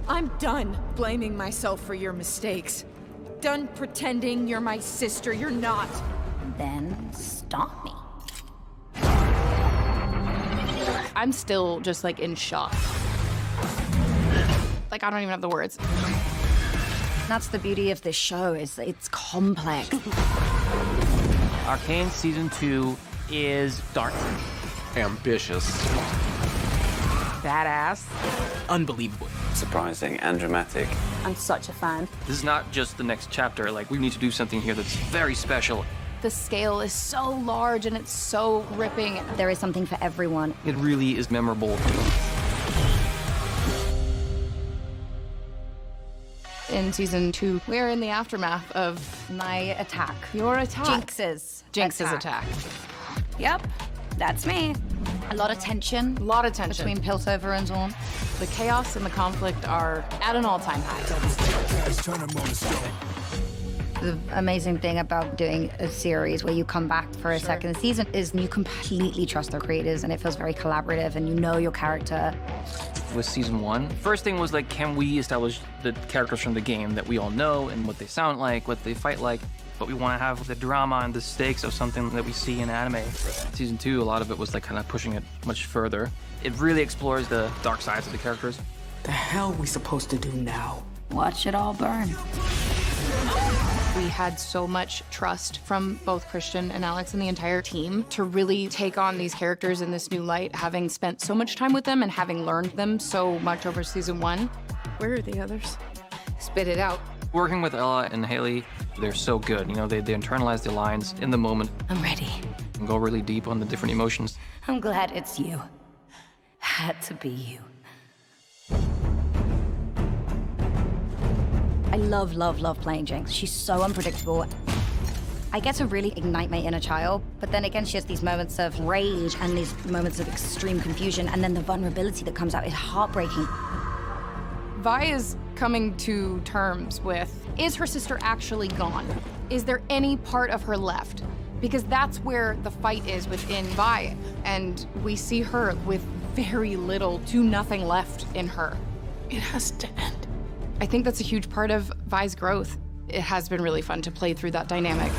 I'm done blaming myself for your mistakes. Done pretending you're my sister you're not. Then stop me. I'm still just like in shock. Like, I don't even have the words. That's the beauty of this show, is it's complex. Arcane Season 2 is dark. Ambitious. Badass. Unbelievable. Surprising and dramatic. I'm such a fan. This is not just the next chapter. Like, we need to do something here that's very special. The scale is so large and it's so gripping. There is something for everyone. It really is memorable. In Season 2, we're in the aftermath of My attack. your attack. Jinx's attack. Yep, that's me. A lot of tension. A lot of tension. Between Piltover and Zorn. The chaos and the conflict are at an all-time high. The amazing thing about doing a series where you come back for a second season is you completely trust the creators and it feels very collaborative and you know your character. With Season 1, first thing was like, can we establish the characters from the game that we all know and what they sound like, what they fight like, but we want to have the drama and the stakes of something that we see in anime. Season 2, a lot of it was like kind of pushing it much further. It really explores the dark sides of the characters. The hell we supposed to do now? Watch it all burn. We had so much trust from both Christian and Alex and the entire team to really take on these characters in this new light, having spent so much time with them and having learned them so much over Season 1. Where are the others? Spit it out. Working with Ella and Haley, they're so good. You know, they internalize the lines in the moment I'm ready. and go really deep on the different emotions. I'm glad it's you. Had to be you. I love playing Jinx. She's so unpredictable. I get to really ignite my inner child, but then again, she has these moments of rage and these moments of extreme confusion, and then the vulnerability that comes out is heartbreaking. Vi is coming to terms with, is her sister actually gone? Is there any part of her left? Because that's where the fight is within Vi, and we see her with very little to nothing left in her. It has to end. I think that's a huge part of Vi's growth. It has been really fun to play through that dynamic.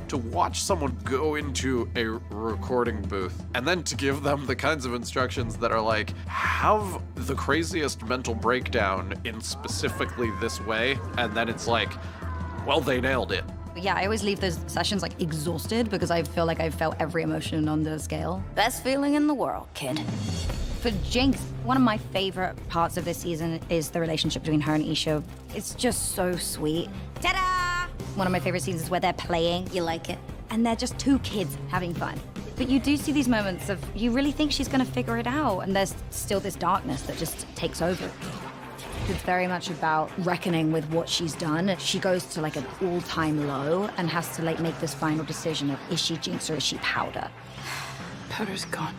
To watch someone go into a recording booth and then to give them the kinds of instructions that are like, have the craziest mental breakdown in specifically this way, and then it's like, well, they nailed it. Yeah, I always leave those sessions like exhausted because I feel like I've felt every emotion on the scale. Best feeling in the world, kid. For Jinx, one of my favorite parts of this season is the relationship between her and Isha. It's just so sweet. Ta-da! One of my favorite scenes is where they're playing. You like it? And they're just two kids having fun. But you do see these moments of, you really think she's gonna figure it out, and there's still this darkness that just takes over. It's very much about reckoning with what she's done. She goes to like an all-time low and has to like make this final decision of, is she Jinx or is she Powder? Powder's gone.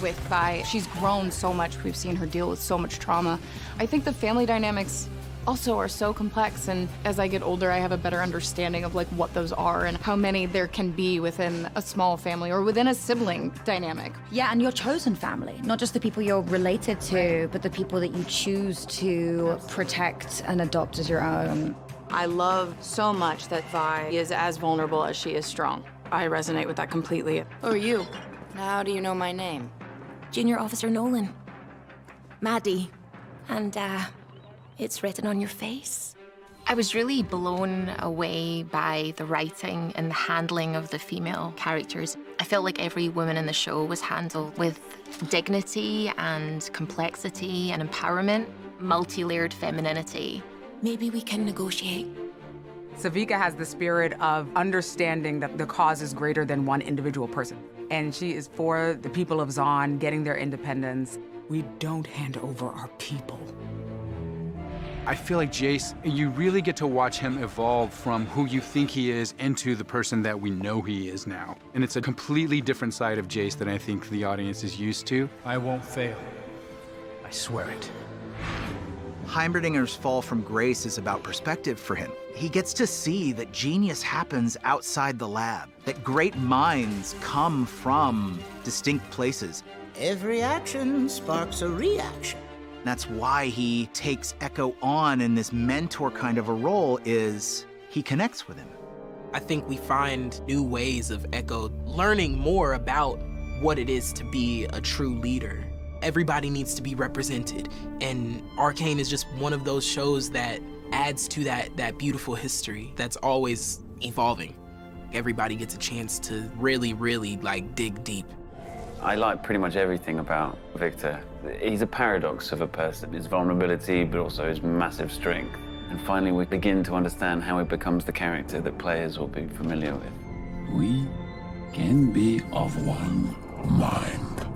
With Vi, she's grown so much. We've seen her deal with so much trauma. I think the family dynamics also are so complex, and as I get older, I have a better understanding of like what those are and how many there can be within a small family or within a sibling dynamic. Yeah, and your chosen family, not just the people you're related to, but the people that you choose to protect and adopt as your own. I love so much that Vi is as vulnerable as she is strong. I resonate with that completely. Who are you? How do you know my name? Junior Officer Nolan. Maddie. And, it's written on your face. I was really blown away by the writing and the handling of the female characters. I felt like every woman in the show was handled with dignity and complexity and empowerment, multi-layered femininity. Maybe we can negotiate. Sevika has the spirit of understanding that the cause is greater than one individual person. And she is for the people of Zaun getting their independence. We don't hand over our people. I feel like Jace, you really get to watch him evolve from who you think he is into the person that we know he is now. And it's a completely different side of Jace than I think the audience is used to. I won't fail. I swear it. Heimerdinger's fall from grace is about perspective for him. He gets to see that genius happens outside the lab, that great minds come from distinct places. Every action sparks a reaction. That's why he takes Echo on in this mentor kind of a role, is he connects with him. I think we find new ways of Echo learning more about what it is to be a true leader. Everybody needs to be represented, and Arcane is just one of those shows that adds to that beautiful history that's always evolving. Everybody gets a chance to really, really like dig deep. I like pretty much everything about Victor. He's a paradox of a person, his vulnerability, but also his massive strength. And finally, we begin to understand how he becomes the character that players will be familiar with. We can be of one mind.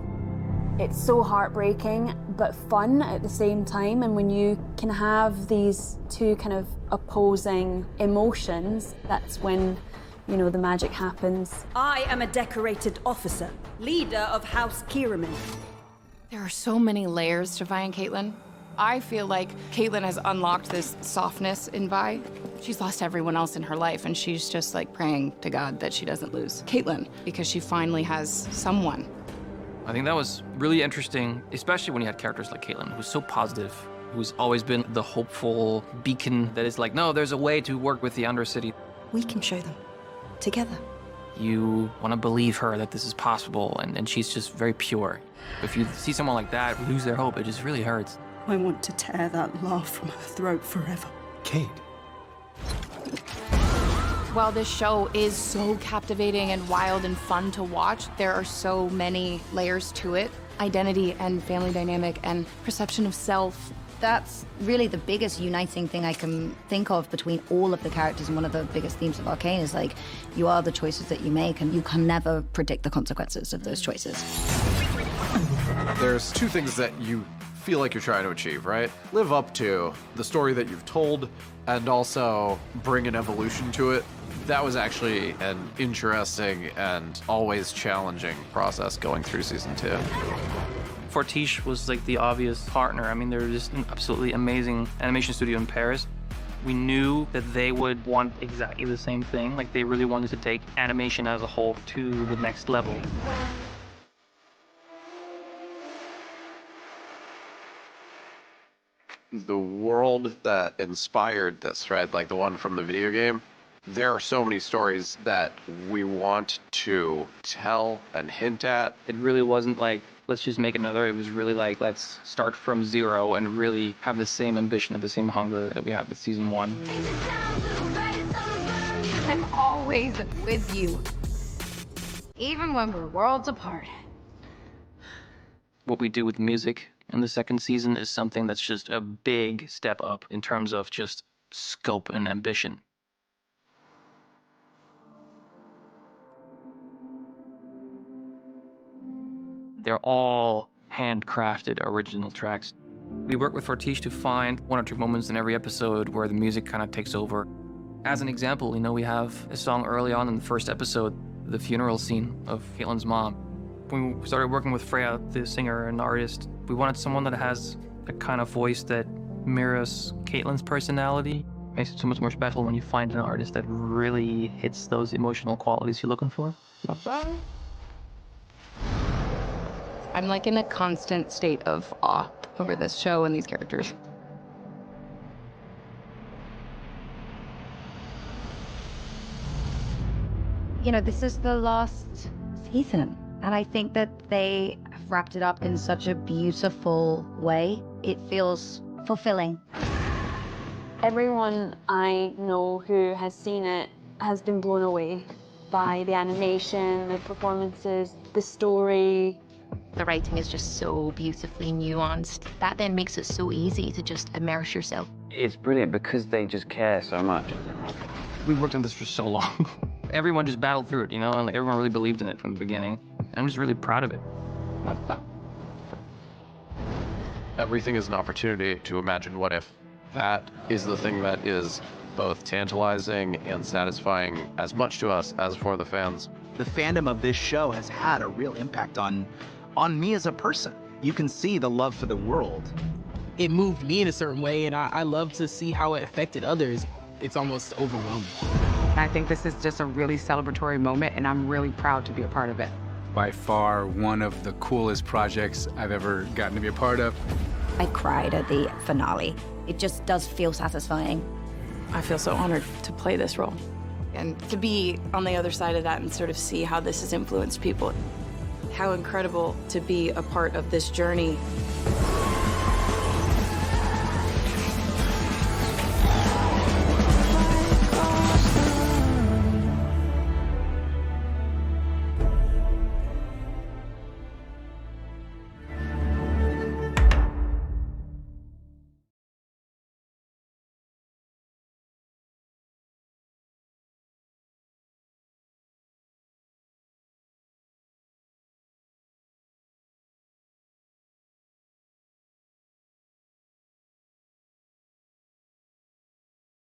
It's so heartbreaking, but fun at the same time. And when you can have these two kind of opposing emotions, that's when, you know, the magic happens. I am a decorated officer, leader of House Kiraman. There are so many layers to Vi and Caitlin. I feel like Caitlin has unlocked this softness in Vi. She's lost everyone else in her life, and she's just like praying to God that she doesn't lose Caitlin because she finally has someone. I think that was really interesting, especially when you had characters like Caitlin, who's so positive, who's always been the hopeful beacon that is like, no, there's a way to work with the Undercity. We can show them. Together. You want to believe her that this is possible, and she's just very pure. If you see someone like that lose their hope, it just really hurts. I want to tear that laugh from her throat forever. Kate. While this show is so captivating and wild and fun to watch, there are so many layers to it. Identity and family dynamic and perception of self. That's really the biggest uniting thing I can think of between all of the characters, and one of the biggest themes of Arcane is like, you are the choices that you make, and you can never predict the consequences of those choices. There's two things that you feel like you're trying to achieve, right? Live up to the story that you've told, and also bring an evolution to it. That was actually an interesting and always challenging process going through season 2. Fortiche was like the obvious partner. I mean, they're just an absolutely amazing animation studio in Paris. We knew that they would want exactly the same thing. Like, they really wanted to take animation as a whole to the next level. The world that inspired this, right? Like the one from the video game. There are so many stories that we want to tell and hint at. It really wasn't like, let's just make another. It was really like, let's start from zero and really have the same ambition and the same hunger that we had with season 1. I'm always with you, even when we're worlds apart. What we do with music in the second season is something that's just a big step up in terms of just scope and ambition. They're all handcrafted original tracks. We work with Fortiche to find 1 or 2 moments in every episode where the music kind of takes over. As an example, you know, we have a song early on in the first episode, the funeral scene of Caitlin's mom. When we started working with Freya, the singer and artist, we wanted someone that has a kind of voice that mirrors Caitlin's personality. Makes it so much more special when you find an artist that really hits those emotional qualities you're looking for. I'm like in a constant state of awe over this show and these characters. You know, this is the last season, and I think that they have wrapped it up in such a beautiful way. It feels fulfilling. Everyone I know who has seen it has been blown away by the animation, the performances, the story. The writing is just so beautifully nuanced. That then makes it so easy to just immerse yourself. It's brilliant because they just care so much. We worked on this for so long. Everyone just battled through it, you know, and like, everyone really believed in it from the beginning. And I'm just really proud of it. Everything is an opportunity to imagine what if. That is the thing that is both tantalizing and satisfying as much to us as for the fans. The fandom of this show has had a real impact on me as a person. You can see the love for the world. It moved me in a certain way, and I love to see how it affected others. It's almost overwhelming. I think this is just a really celebratory moment, and I'm really proud to be a part of it. By far one of the coolest projects I've ever gotten to be a part of. I cried at the finale. It just does feel satisfying. I feel so honored to play this role and to be on the other side of that and sort of see how this has influenced people. How incredible to be a part of this journey.